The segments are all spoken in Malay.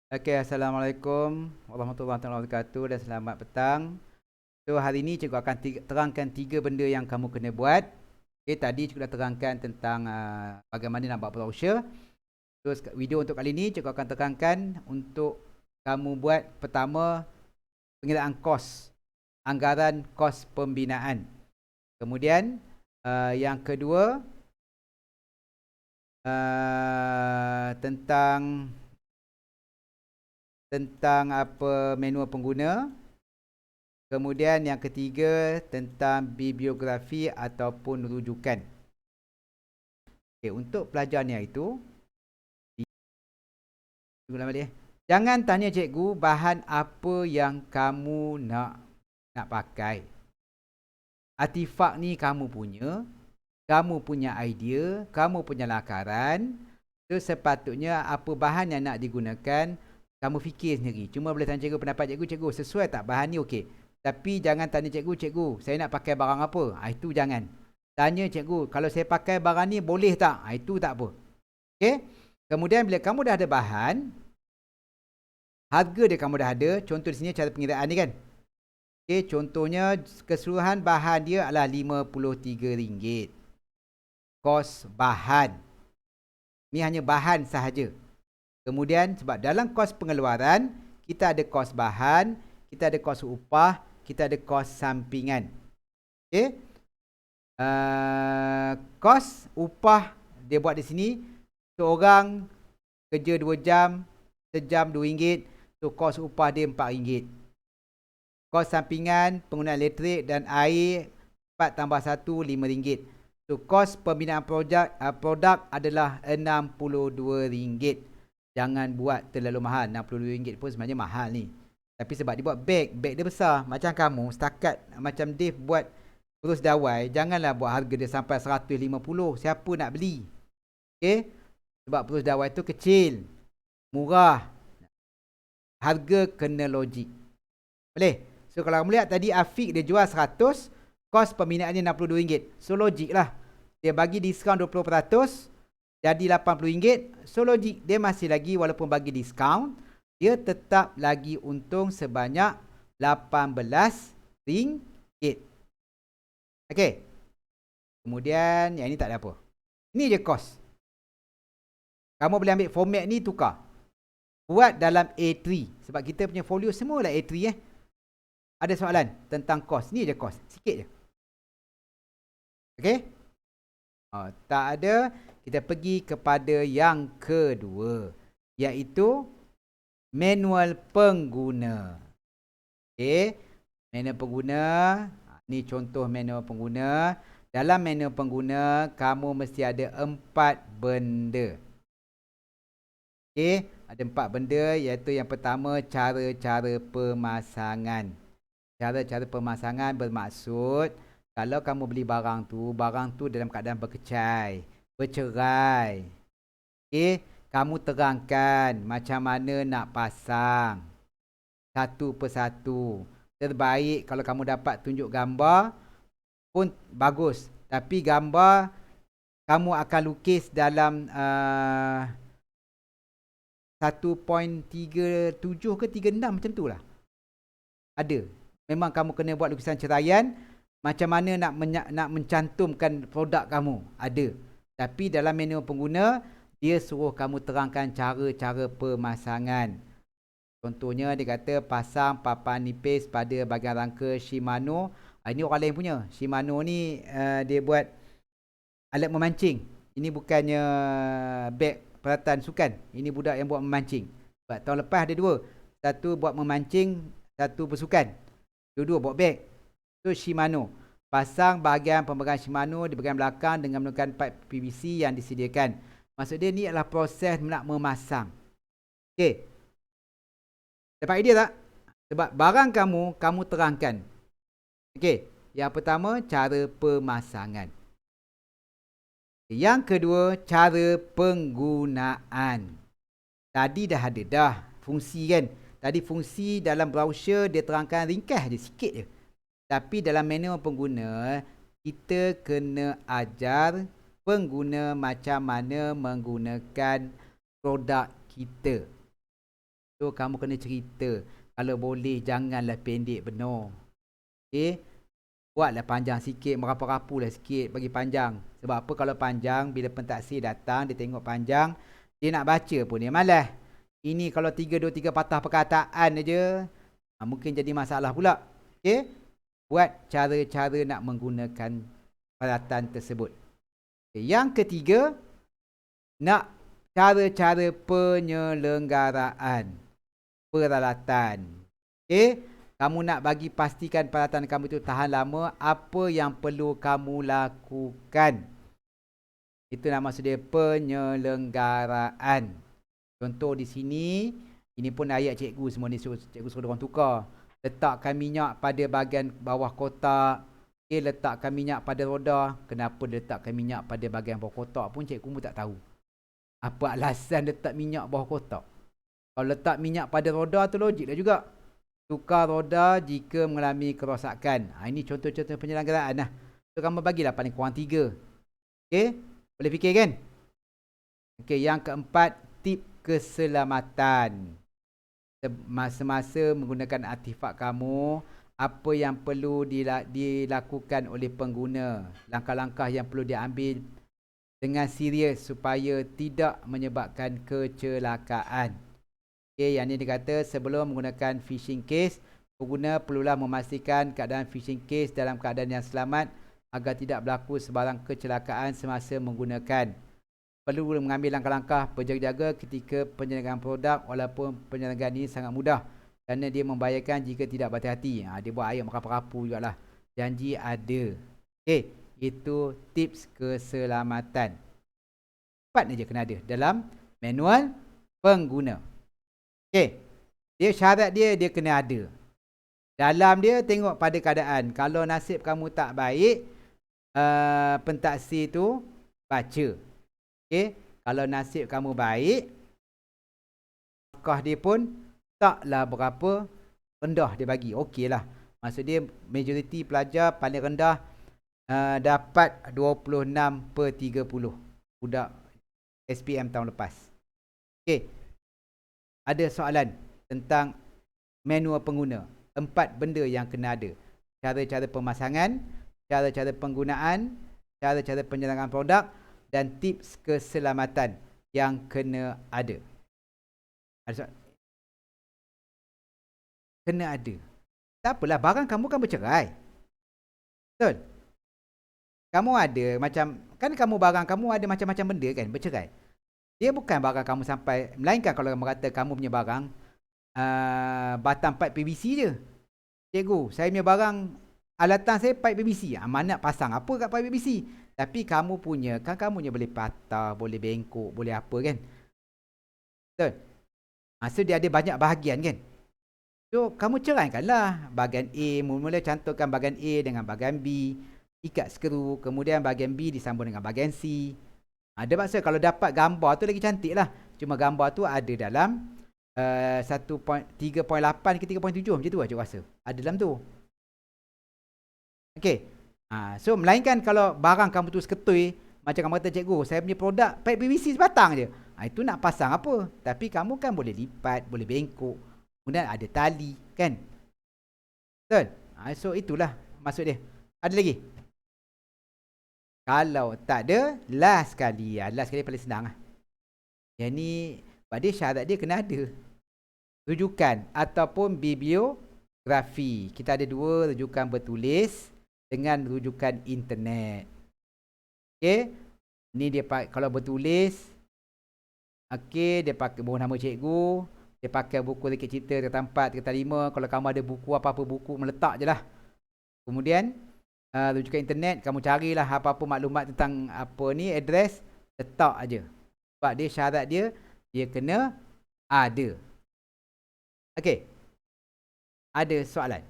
Okey, Assalamualaikum warahmatullahi wabarakatuh dan selamat petang. So, hari ini cikgu akan terangkan 3 benda yang kamu kena buat. Okey, tadi cikgu dah terangkan tentang bagaimana nak buat brochure. Terus video untuk kali ini cikgu akan terangkan untuk kamu buat pertama pengiraan kos, anggaran kos pembinaan. Kemudian yang kedua tentang apa manual pengguna. Kemudian yang ketiga tentang bibliografi ataupun rujukan. Okey, untuk pelajarannya itu jangan tanya cikgu bahan apa yang kamu nak pakai. Artifak ni kamu punya idea, kamu punya lakaran. So, sepatutnya apa bahan yang nak digunakan, kamu fikir sendiri. Cuma boleh tanya cikgu pendapat cikgu, sesuai tak bahan ni okey. Tapi jangan tanya cikgu, saya nak pakai barang apa? Itu jangan. Tanya cikgu, kalau saya pakai barang ni boleh tak? Itu tak apa. Okey? Kemudian bila kamu dah ada bahan, harga dia kamu dah ada. Contoh di sini cara pengiraan ni kan. Okey, contohnya keseluruhan bahan dia adalah RM53. Kos bahan. Ni hanya bahan sahaja. Kemudian sebab dalam kos pengeluaran, kita ada kos bahan, kita ada kos upah, kita ada kos sampingan. Okey? Kos upah dia buat di sini, seorang kerja 2 jam, sejam RM2. So kos upah dia RM4. Kos sampingan penggunaan elektrik dan air 4 tambah 1 RM5. So kos pembinaan produk adalah RM62. Jangan buat terlalu mahal. RM62 pun sebenarnya mahal ni. Tapi sebab dia buat beg dia besar. Macam kamu setakat macam Dave buat terus dawai, janganlah buat harga dia sampai 150. Siapa nak beli? Okey? Sebab terus dawai tu kecil, murah. Harga kena logik. Boleh? So kalau kamu lihat tadi Afiq dia jual 100, kos pembinaannya RM62. So logik lah. Dia bagi diskaun 20%, jadi RM80. So logik, dia masih lagi walaupun bagi diskaun, dia tetap lagi untung sebanyak RM18. Okey. Kemudian yang ini tak ada apa. Ini je kos. Kamu boleh ambil format ni tukar. Buat dalam A3. Sebab kita punya folio semua lah A3 Ada soalan tentang kos. Ni je kos. Sikit je. Okey? Tak ada. Kita pergi kepada yang kedua, iaitu manual pengguna. Okey? Manual pengguna. Ni contoh manual pengguna. Dalam manual pengguna, kamu mesti ada 4 benda. Okey? Ada 4 benda, iaitu yang pertama, cara-cara pemasangan. Cara-cara pemasangan bermaksud, kalau kamu beli barang tu dalam keadaan berkecai, bercerai. Okey, kamu terangkan macam mana nak pasang satu persatu. Terbaik kalau kamu dapat tunjuk gambar pun bagus. Tapi gambar kamu akan lukis dalam 1.37 ke 36 macam tu lah. Ada. Memang kamu kena buat lukisan ceraian. Macam mana nak mencantumkan produk kamu. Ada. Tapi dalam manual pengguna, dia suruh kamu terangkan cara-cara pemasangan. Contohnya dia kata pasang papan nipis pada bahagian rangka Shimano. Ini orang lain punya. Shimano ni dia buat alat memancing. Ini bukannya beg peralatan sukan. Ini budak yang buat memancing. Sebab tahun lepas ada 2. Satu buat memancing, satu bersukan. Dua-dua buat beg. So Shimano. Pasang bahagian pemberangan Shimano di bahagian belakang dengan menggunakan pipe PVC yang disediakan. Maksud dia ni adalah proses nak memasang. Okey. Dapat idea tak? Sebab barang kamu terangkan. Okey. Yang pertama, cara pemasangan. Yang kedua, cara penggunaan. Tadi dah ada dah fungsi kan. Tadi fungsi dalam browser dia terangkan ringkas je, sikit je. Tapi dalam manual pengguna, kita kena ajar pengguna macam mana menggunakan produk kita. So kamu kena cerita. Kalau boleh janganlah pendek benar. Okay, buatlah panjang sikit, merapu-rapulah sikit bagi panjang. Sebab apa, kalau panjang, bila pentaksir datang, dia tengok panjang, dia nak baca pun dia malas. Ini kalau 3 patah perkataan aja, mungkin jadi masalah pula. Okay, buat cara-cara nak menggunakan peralatan tersebut. Okay. Yang ketiga, nak cara-cara penyelenggaraan peralatan. Okay, kamu nak bagi pastikan peralatan kamu itu tahan lama, apa yang perlu kamu lakukan? Itu nama maksud dia penyelenggaraan. Contoh di sini, ini pun ayat cikgu semua ni, cikgu suruh orang tukar. Letakkan minyak pada bahagian bawah kotak. Okay, letakkan minyak pada roda. Kenapa letakkan minyak pada bahagian bawah kotak pun cikgu pun tak tahu. Apa alasan letak minyak bawah kotak? Kalau letak minyak pada roda tu logik dah juga. Tukar roda jika mengalami kerosakan. Ini contoh-contoh penyelenggaraan lah. So kamu bagilah paling kurang 3. Okay, boleh fikir kan? Okay, yang keempat, tip keselamatan. Semasa menggunakan artifak kamu, apa yang perlu dilakukan oleh pengguna, langkah-langkah yang perlu diambil dengan serius supaya tidak menyebabkan kecelakaan. Okay, yang ini dikata sebelum menggunakan fishing case, pengguna perlulah memastikan keadaan fishing case dalam keadaan yang selamat agar tidak berlaku sebarang kecelakaan semasa menggunakan. Perlu mengambil langkah-langkah berjaga-jaga ketika penyelenggaraan produk, walaupun penyelenggaraan ini sangat mudah kerana dia membahayakan jika tidak berhati-hati. Dia buat ayat merapu-rapu jugalah. Janji ada. Okay, itu tips keselamatan. 4 je kena ada dalam manual pengguna. Okay, dia syarat dia kena ada. Dalam dia tengok pada keadaan. Kalau nasib kamu tak baik, pentaksir tu baca. Okay, kalau nasib kamu baik, markah dia pun taklah berapa rendah dia bagi. Okey lah. Maksud dia majoriti pelajar paling rendah dapat 26/30. Budak SPM tahun lepas. Okey. Ada soalan tentang manual pengguna. 4 benda yang kena ada. Cara-cara pemasangan, cara-cara penggunaan, cara-cara penyelenggaraan produk dan tips keselamatan yang kena ada. Ada soalan? Kena ada. Tak apalah, barang kamu kan bercerai. Betul? Kamu ada macam, kan kamu barang kamu ada macam-macam benda kan bercerai. Dia bukan barang kamu sampai, melainkan kalau kamu kata kamu punya barang batang pipe PVC je. Cikgu, saya punya barang alatan saya pipe PVC. Mana nak pasang apa kat pipe PVC? Tapi kamu punya, kan kamu punya boleh patah, boleh bengkok, boleh apa kan? Betul? So dia ada banyak bahagian kan? So kamu ceraikanlah bahagian A, mula-mula cantumkan bahagian A dengan bahagian B, ikat skru, kemudian bahagian B disambung dengan bahagian C. Ada maksud kalau dapat gambar tu lagi cantik lah. Cuma gambar tu ada dalam 3.8 ke 3.7 macam tu lah cikgu rasa. Ada dalam tu. Okay. So melainkan kalau barang kamu tu seketui, macam kamu kata cikgu, saya punya produk pipe PVC sebatang je. Itu nak pasang apa? Tapi kamu kan boleh lipat, boleh bengkok. Kemudian ada tali kan. Betul? So itulah maksud dia. Ada lagi? Kalau tak ada, last sekali. Last sekali paling senang lah. Yang ni, pada syarat dia kena ada rujukan ataupun bibliografi. Kita ada 2 rujukan bertulis dengan rujukan internet. Okay. Ni dia kalau bertulis. Okay, dia pakai bawah nama cikgu. Dia pakai buku Rekit Cipta kata 4, kata 5. Kalau kamu ada buku, apa-apa buku, meletak je lah. Kemudian rujukan internet, kamu carilah apa-apa maklumat tentang apa ni, address, letak aja. Sebab dia syarat dia kena ada. Okey. Ada soalan?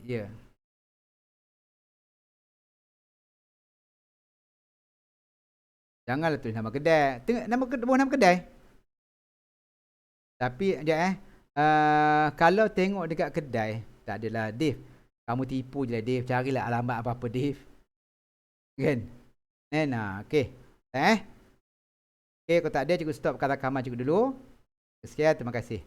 Ya. Janganlah tulis nama kedai. Tengok nama kedai. Tapi sekejap kalau tengok dekat kedai, tak adalah Dave. Kamu tipu je lah Dave. Carilah alamat apa-apa Dave. Kan? Okey. Okey. Okey, kalau tak ada cikgu stopkan rakaman cikgu dulu. Sekian, terima kasih.